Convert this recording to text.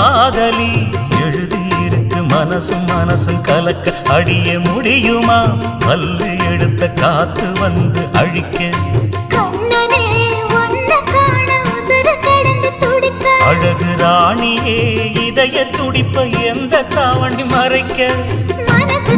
காதலி எழுதியிருக்கு மனசும் மனசும் கலக்க அடிய முடியுமா பல்லு எடுத்த காத்து வந்து அழிக்க அழகு ராணியே இதய துடிப்ப எந்த தாவண்டி மறைக்க மனசு